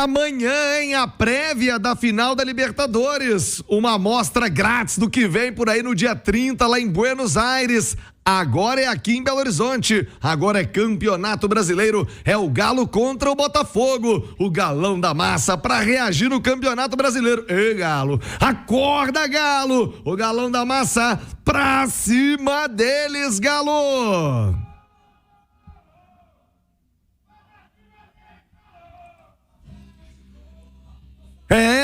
Amanhã, hein, a prévia da final da Libertadores. Uma amostra grátis do que vem por aí no dia 30 lá em Buenos Aires. Agora é aqui em Belo Horizonte. Agora é Campeonato Brasileiro. É o Galo contra o Botafogo. O galão da massa pra reagir no Campeonato Brasileiro. Ei, Galo. Acorda, Galo. O galão da massa pra cima deles, Galo.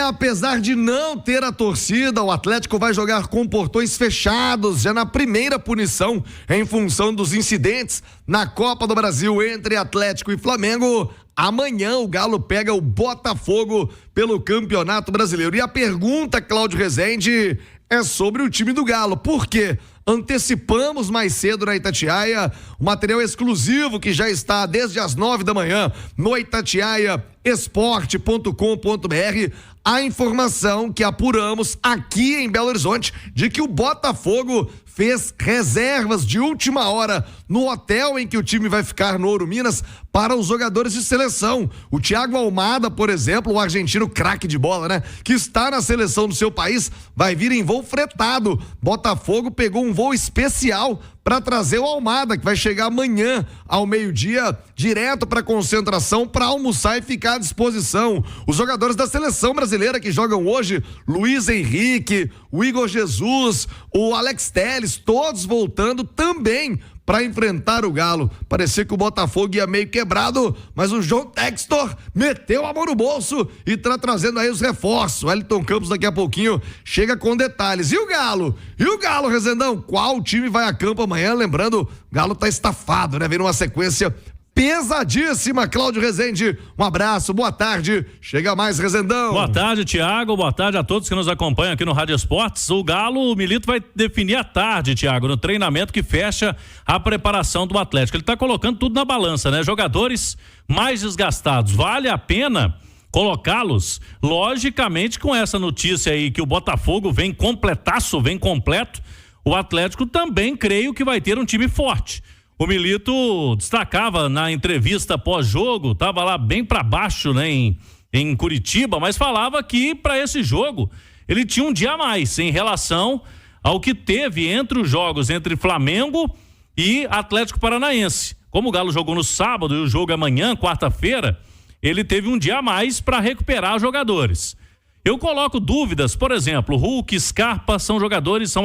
Apesar de não ter a torcida, o Atlético vai jogar com portões fechados, já na primeira punição, em função dos incidentes na Copa do Brasil entre Atlético e Flamengo. Amanhã o Galo pega o Botafogo pelo Campeonato Brasileiro. E a pergunta, Cláudio Rezende, é sobre o time do Galo. Por quê? Antecipamos mais cedo na Itatiaia o material exclusivo que já está desde as 9 da manhã no itatiaiaesporte.com.br. A informação que apuramos aqui em Belo Horizonte de que o Botafogo fez reservas de última hora no hotel em que o time vai ficar no Ouro Minas para os jogadores de seleção. O Thiago Almada, por exemplo, o argentino craque de bola, né? Que está na seleção do seu país, vai vir em voo fretado. Botafogo pegou um voo especial para trazer o Almada, que vai chegar amanhã ao meio-dia, direto para concentração, para almoçar e ficar à disposição. Os jogadores da seleção brasileira que jogam hoje, Luiz Henrique, o Igor Jesus, o Alex Telles, todos voltando também para enfrentar o Galo. Parecia que o Botafogo ia meio quebrado, mas o João Textor meteu a mão no bolso e tá trazendo aí os reforços. O Wellington Campos daqui a pouquinho chega com detalhes. E o Galo? E o Galo, Rezendão? Qual time vai a campo amanhã? Lembrando, o Galo tá estafado, né? Vem numa sequência pesadíssima. Cláudio Rezende, um abraço, boa tarde, chega mais, Rezendão. Boa tarde, Thiago, boa tarde a todos que nos acompanham aqui no Rádio Esportes. O Galo, o Milito vai definir à tarde, Thiago, no treinamento que fecha a preparação do Atlético. Ele tá colocando tudo na balança, né? Jogadores mais desgastados, vale a pena colocá-los? Logicamente, com essa notícia aí que o Botafogo vem completaço, vem completo, o Atlético também creio que vai ter um time forte. O Milito destacava na entrevista pós-jogo, estava lá bem para baixo, né, em Curitiba, mas falava que para esse jogo ele tinha um dia a mais em relação ao que teve entre os jogos entre Flamengo e Atlético Paranaense. Como o Galo jogou no sábado e o jogo é amanhã, quarta-feira, ele teve um dia a mais para recuperar os jogadores. Eu coloco dúvidas, por exemplo, Hulk, Scarpa são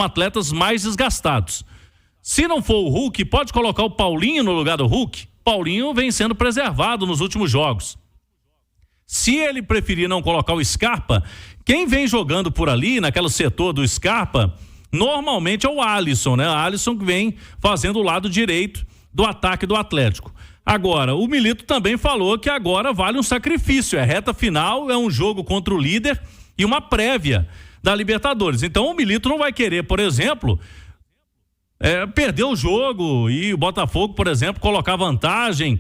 atletas mais desgastados. Se não for o Hulk, pode colocar o Paulinho no lugar do Hulk? Paulinho vem sendo preservado nos últimos jogos. Se ele preferir não colocar o Scarpa, quem vem jogando por ali, naquele setor do Scarpa, normalmente é o Alisson, né? O Alisson que vem fazendo o lado direito do ataque do Atlético. Agora, o Milito também falou que agora vale um sacrifício, é reta final, é um jogo contra o líder e uma prévia da Libertadores. Então o Milito não vai querer, por exemplo, perder o jogo e o Botafogo, por exemplo, colocar vantagem,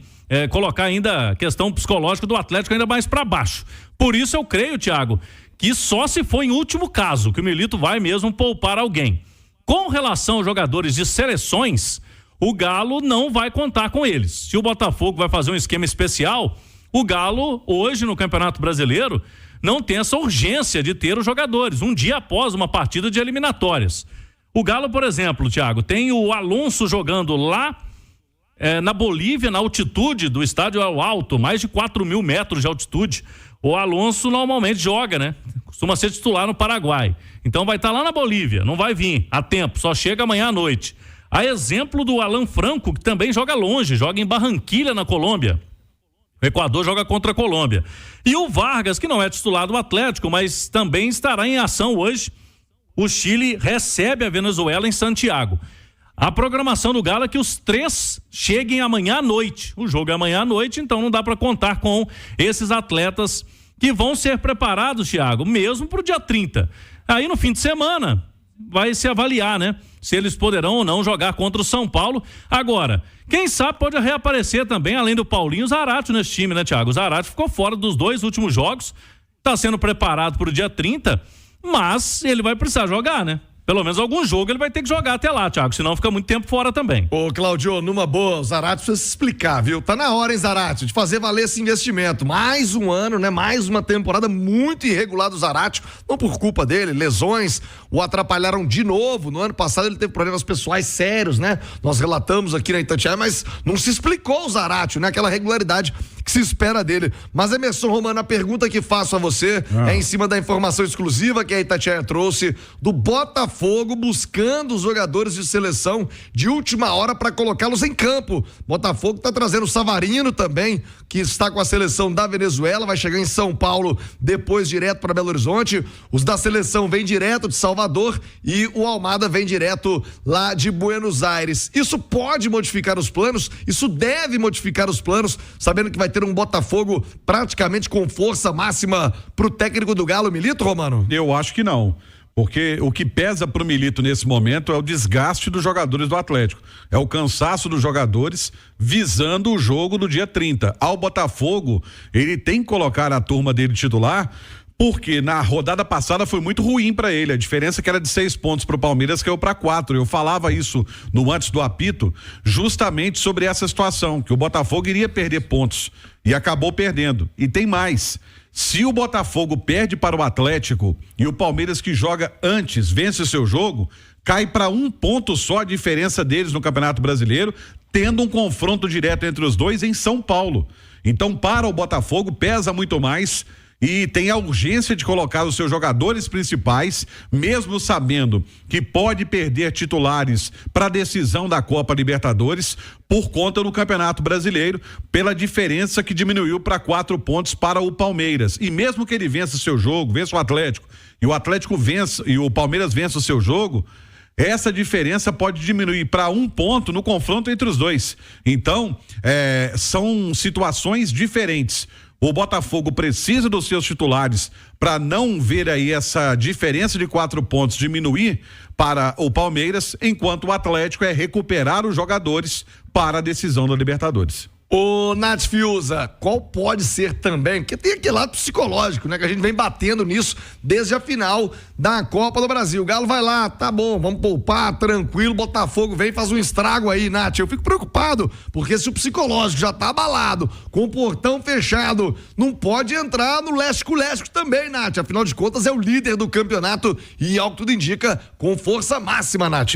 colocar ainda a questão psicológica do Atlético ainda mais para baixo. Por isso eu creio, Thiago, que só se for em último caso que o Milito vai mesmo poupar alguém. Com relação aos jogadores de seleções, o Galo não vai contar com eles. Se o Botafogo vai fazer um esquema especial, o Galo hoje no Campeonato Brasileiro não tem essa urgência de ter os jogadores um dia após uma partida de eliminatórias. O Galo, por exemplo, Thiago, tem o Alonso jogando lá na Bolívia, na altitude do estádio ao alto, mais de 4.000 metros de altitude. O Alonso normalmente joga, né? Costuma ser titular no Paraguai. Então vai estar lá na Bolívia, não vai vir a tempo, só chega amanhã à noite. A exemplo do Alan Franco, que também joga longe, joga em Barranquilla, na Colômbia. O Equador joga contra a Colômbia. E o Vargas, que não é titular do Atlético, mas também estará em ação hoje. O Chile recebe a Venezuela em Santiago. A programação do Galo é que os três cheguem amanhã à noite. O jogo é amanhã à noite, então não dá para contar com esses atletas que vão ser preparados, Thiago, mesmo para o dia 30. Aí no fim de semana vai se avaliar, né? Se eles poderão ou não jogar contra o São Paulo. Agora, quem sabe pode reaparecer também, além do Paulinho, o Zarate nesse time, né, Thiago? O Zarate ficou fora dos 2 últimos jogos, está sendo preparado para o dia 30, mas ele vai precisar jogar, né? pelo menos algum jogo ele vai ter que jogar até lá, Thiago, senão fica muito tempo fora também. Ô, Claudio, numa boa, o Zarate precisa se explicar, viu? Tá na hora, hein, Zarate, de fazer valer esse investimento. Mais um ano, né? Mais uma temporada muito irregular do Zarate, não por culpa dele, lesões o atrapalharam de novo. No ano passado ele teve problemas pessoais sérios, né? Nós relatamos aqui na Itatiaia, mas não se explicou o Zarate, né? Aquela regularidade que se espera dele. Mas, Emerson Romano, a pergunta que faço a você é em cima da informação exclusiva que a Itatiaia trouxe do Botafogo buscando os jogadores de seleção de última hora para colocá-los em campo. Botafogo tá trazendo o Savarino também, que está com a seleção da Venezuela, vai chegar em São Paulo, depois direto para Belo Horizonte. Os da seleção vêm direto de Salvador e o Almada vem direto lá de Buenos Aires. Isso pode modificar os planos, isso deve modificar os planos, sabendo que vai ter um Botafogo praticamente com força máxima pro técnico do Galo, Milito, Romano? Eu acho que não. Porque o que pesa pro Milito nesse momento é o desgaste dos jogadores do Atlético. É o cansaço dos jogadores visando o jogo do dia 30. Ao Botafogo, ele tem que colocar a turma dele titular, porque na rodada passada foi muito ruim para ele. A diferença que era de 6 pontos pro Palmeiras caiu para 4. Eu falava isso no antes do apito, justamente sobre essa situação, que o Botafogo iria perder pontos e acabou perdendo. E tem mais. Se o Botafogo perde para o Atlético e o Palmeiras, que joga antes, vence o seu jogo, cai para 1 ponto só a diferença deles no Campeonato Brasileiro, tendo um confronto direto entre os dois em São Paulo. Então, para o Botafogo, pesa muito mais e tem a urgência de colocar os seus jogadores principais, mesmo sabendo que pode perder titulares para a decisão da Copa Libertadores por conta do Campeonato Brasileiro, pela diferença que diminuiu para 4 pontos para o Palmeiras. E mesmo que ele vença o seu jogo, vença o Atlético, e o Atlético vença e o Palmeiras vença o seu jogo, essa diferença pode diminuir para 1 ponto no confronto entre os dois. Então, são situações diferentes. O Botafogo precisa dos seus titulares para não ver aí essa diferença de 4 pontos diminuir para o Palmeiras, enquanto o Atlético é recuperar os jogadores para a decisão da Libertadores. Ô, Nath Fiuza, qual pode ser também, porque tem aquele lado psicológico, né, que a gente vem batendo nisso desde a final da Copa do Brasil. O Galo vai lá, tá bom, vamos poupar, tranquilo, Botafogo vem e faz um estrago aí, Nath. Eu fico preocupado, porque se o psicológico já tá abalado, com o portão fechado, não pode entrar no leste-leste também, Nath. Afinal de contas, é o líder do campeonato e, ao que tudo indica, com força máxima, Nath.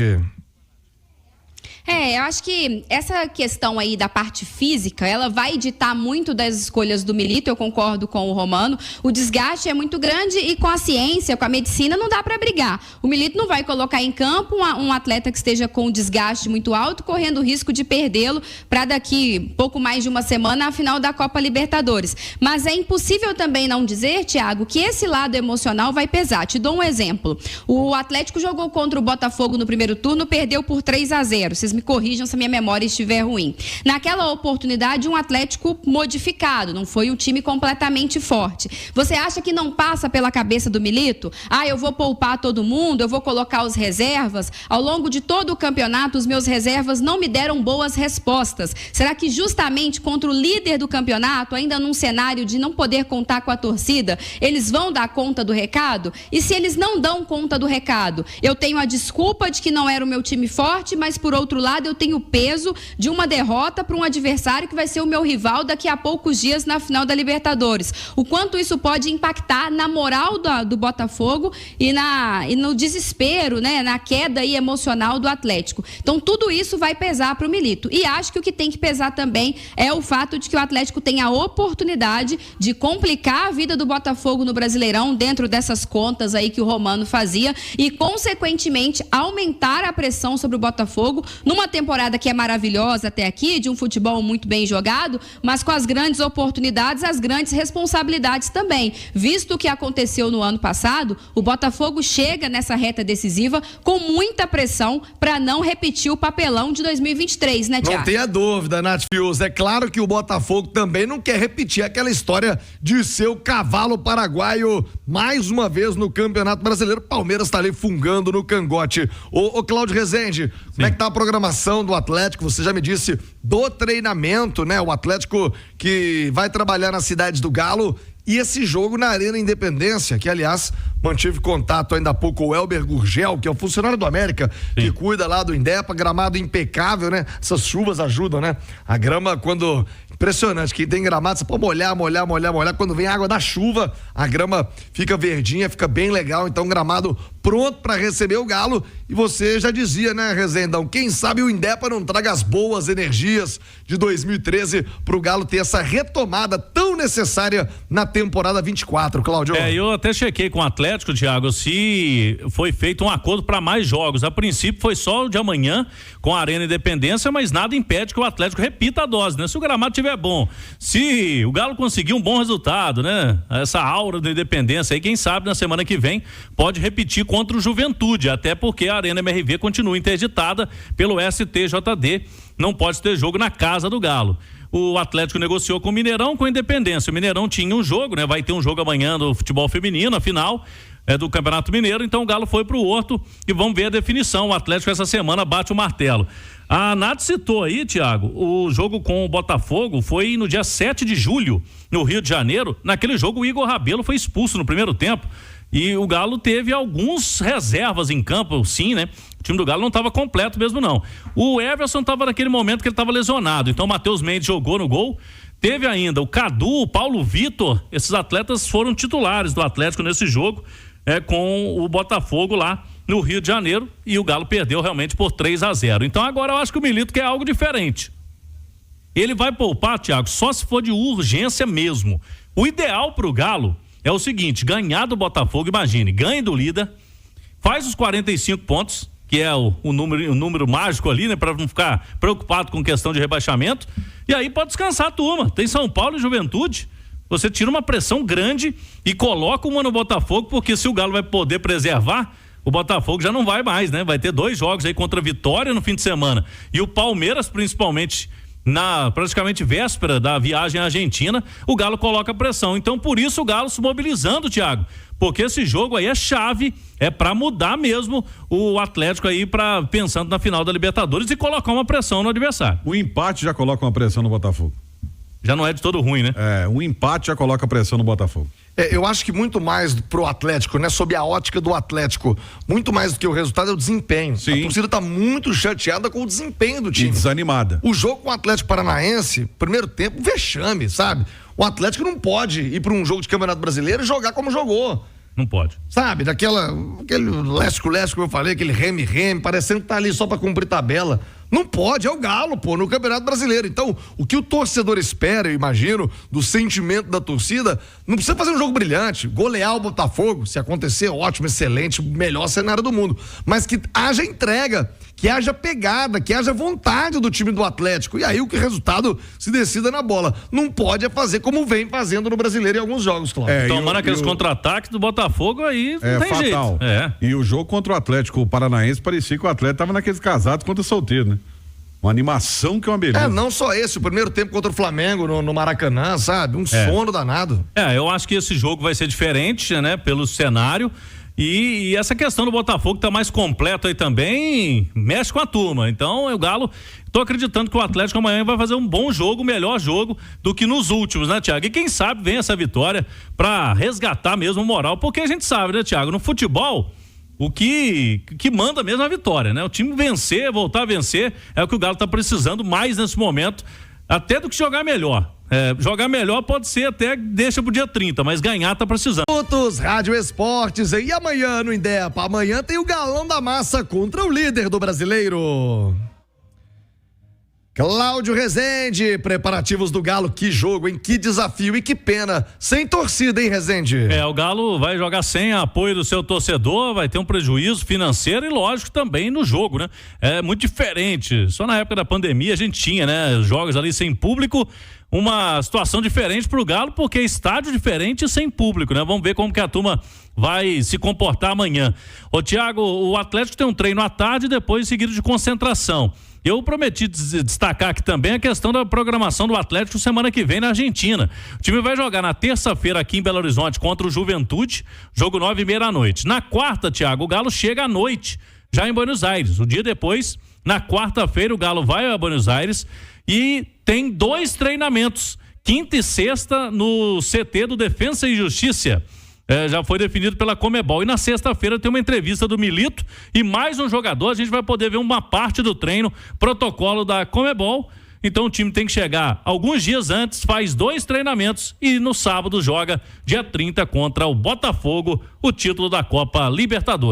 Eu acho que essa questão aí da parte física, ela vai ditar muito das escolhas do Milito, eu concordo com o Romano. O desgaste é muito grande e com a ciência, com a medicina, não dá para brigar. O Milito não vai colocar em campo um atleta que esteja com desgaste muito alto, correndo o risco de perdê-lo para daqui pouco mais de uma semana, a final da Copa Libertadores. Mas é impossível também não dizer, Thiago, que esse lado emocional vai pesar. Te dou um exemplo. O Atlético jogou contra o Botafogo no primeiro turno, perdeu por 3-0. Vocês me corrijam se a minha memória estiver ruim. Naquela oportunidade, um Atlético modificado, não foi um time completamente forte. Você acha que não passa pela cabeça do Milito? Eu vou poupar todo mundo, eu vou colocar os reservas. Ao longo de todo o campeonato, os meus reservas não me deram boas respostas. Será que justamente contra o líder do campeonato, ainda num cenário de não poder contar com a torcida, eles vão dar conta do recado? E se eles não dão conta do recado, eu tenho a desculpa de que não era o meu time forte, mas por outro lado eu tenho o peso de uma derrota para um adversário que vai ser o meu rival daqui a poucos dias na final da Libertadores. O quanto isso pode impactar na moral do Botafogo e no desespero, né, na queda aí emocional do Atlético. Então tudo isso vai pesar para o Milito. E acho que o que tem que pesar também é o fato de que o Atlético tem a oportunidade de complicar a vida do Botafogo no Brasileirão, dentro dessas contas aí que o Romano fazia, e consequentemente aumentar a pressão sobre o Botafogo numa temporada que é maravilhosa até aqui, de um futebol muito bem jogado, mas com as grandes oportunidades, as grandes responsabilidades também. Visto o que aconteceu no ano passado, o Botafogo chega nessa reta decisiva com muita pressão para não repetir o papelão de 2023, né, Thiago? Não tenha dúvida, Nath Fiuza. É claro que o Botafogo também não quer repetir aquela história de ser o cavalo paraguaio mais uma vez no Campeonato Brasileiro. Palmeiras tá ali fungando no cangote. Ô Cláudio Rezende, como é que tá a programação do Atlético? Você já me disse do treinamento, né? O Atlético que vai trabalhar nas cidades do Galo e esse jogo na Arena Independência, que aliás mantive contato ainda há pouco com o Elber Gurgel, que é o funcionário do América, que cuida lá do Indepa, gramado impecável, né? Essas chuvas ajudam, né? A grama, quando... Impressionante, quem tem gramado, você pode molhar, quando vem a água da chuva, a grama fica verdinha, fica bem legal, então gramado pronto para receber o Galo, e você já dizia, né, Rezendão, quem sabe o Indepa não traga as boas energias de 2013 pro Galo ter essa retomada tão necessária na temporada 24, Cláudio. Eu até chequei com o Atlético, Thiago, se foi feito um acordo para mais jogos. A princípio foi só o de amanhã com a Arena Independência, mas nada impede que o Atlético repita a dose, né? Se o gramado tiver bom, se o Galo conseguir um bom resultado, né? Essa aura da Independência aí, quem sabe na semana que vem pode repetir contra o Juventude, até porque a Arena MRV continua interditada pelo STJD, não pode ter jogo na casa do Galo. O Atlético negociou com o Mineirão, com a Independência. O Mineirão tinha um jogo, né? Vai ter um jogo amanhã do futebol feminino, a final do Campeonato Mineiro, então o Galo foi pro Horto e vamos ver a definição. O Atlético essa semana bate o martelo. A Nath citou aí, Thiago, o jogo com o Botafogo foi no dia 7 de julho, no Rio de Janeiro. Naquele jogo o Igor Rabelo foi expulso no primeiro tempo e o Galo teve alguns reservas em campo, sim, né? O time do Galo não estava completo mesmo, não. O Everson estava naquele momento que ele estava lesionado, então o Matheus Mendes jogou no gol. Teve ainda o Cadu, o Paulo Vitor, esses atletas foram titulares do Atlético nesse jogo, com o Botafogo lá no Rio de Janeiro, e o Galo perdeu realmente por 3-0. Então agora eu acho que o Milito quer algo diferente. Ele vai poupar, Thiago, só se for de urgência mesmo. O ideal pro Galo é o seguinte: ganhar do Botafogo, imagine, ganhe do líder, faz os 45 pontos, que é o número mágico ali, né, para não ficar preocupado com questão de rebaixamento, e aí pode descansar a turma. Tem São Paulo e Juventude. Você tira uma pressão grande e coloca uma no Botafogo, porque se o Galo vai poder preservar, o Botafogo já não vai mais, né? Vai ter 2 jogos aí contra a Vitória no fim de semana. E o Palmeiras, principalmente, na praticamente véspera da viagem à Argentina, o Galo coloca pressão. Então, por isso o Galo se mobilizando, Thiago, porque esse jogo aí é chave, é para mudar mesmo o Atlético aí, pensando na final da Libertadores e colocar uma pressão no adversário. O empate já coloca uma pressão no Botafogo. Já não é de todo ruim, né? O empate já coloca pressão no Botafogo. Eu acho que muito mais pro Atlético, né? Sob a ótica do Atlético, muito mais do que o resultado é o desempenho. Sim. A torcida tá muito chateada com o desempenho do time. E desanimada. O jogo com o Atlético Paranaense, primeiro tempo, vexame, sabe? O Atlético não pode ir para um jogo de Campeonato Brasileiro e jogar como jogou. Não pode. Sabe, aquele lesco-lesco que eu falei, aquele reme-reme, parecendo que tá ali só pra cumprir tabela. Não pode, é o Galo, pô, no Campeonato Brasileiro. Então, o que o torcedor espera, eu imagino, do sentimento da torcida, não precisa fazer um jogo brilhante, golear o Botafogo, se acontecer, ótimo, excelente, melhor cenário do mundo. Mas que haja entrega, que haja pegada, que haja vontade do time do Atlético. E aí o que resultado se decida na bola. Não pode fazer como vem fazendo no Brasileiro em alguns jogos, Cláudio. Tomando aqueles contra-ataques do Botafogo aí não tem fatal. Jeito. E o jogo contra o Atlético Paranaense parecia que o Atlético tava naqueles casados contra solteiro, né? Uma animação que é uma beleza. Não só esse, o primeiro tempo contra o Flamengo no Maracanã, sabe? Um sono danado. Eu acho que esse jogo vai ser diferente, né? Pelo cenário. E essa questão do Botafogo tá mais completo aí também, mexe com a turma. Então, o Galo, tô acreditando que o Atlético amanhã vai fazer um bom jogo, melhor jogo do que nos últimos, né, Thiago? E quem sabe vem essa vitória pra resgatar mesmo o moral, porque a gente sabe, né, Thiago? No futebol, o que manda mesmo é a vitória, né? O time vencer, voltar a vencer, é o que o Galo tá precisando mais nesse momento, até do que jogar melhor. Jogar melhor pode ser até deixa pro dia 30, mas ganhar tá precisando. Rádio Esportes, e amanhã no Indepa, amanhã tem o Galão da Massa contra o líder do Brasileiro. Cláudio Rezende, preparativos do Galo, que jogo, hein? Que desafio e que pena, sem torcida, hein, Rezende? O Galo vai jogar sem apoio do seu torcedor, vai ter um prejuízo financeiro e lógico também no jogo, né? É muito diferente, só na época da pandemia a gente tinha, né? Jogos ali sem público, uma situação diferente pro Galo, porque é estádio diferente e sem público, né? Vamos ver como que a turma vai se comportar amanhã. Ô Thiago, o Atlético tem um treino à tarde e depois seguido de concentração. Eu prometi destacar aqui também a questão da programação do Atlético semana que vem na Argentina. O time vai jogar na terça-feira aqui em Belo Horizonte contra o Juventude, jogo 9h30 da noite. Na quarta, Thiago, o Galo chega à noite, já em Buenos Aires. O dia depois, na quarta-feira, o Galo vai a Buenos Aires e tem 2 treinamentos, quinta e sexta no CT do Defensa e Justiça. já foi definido pela Conmebol. E na sexta-feira tem uma entrevista do Milito e mais um jogador. A gente vai poder ver uma parte do treino, protocolo da Conmebol. Então o time tem que chegar alguns dias antes, faz 2 treinamentos e no sábado joga dia 30 contra o Botafogo, o título da Copa Libertadores.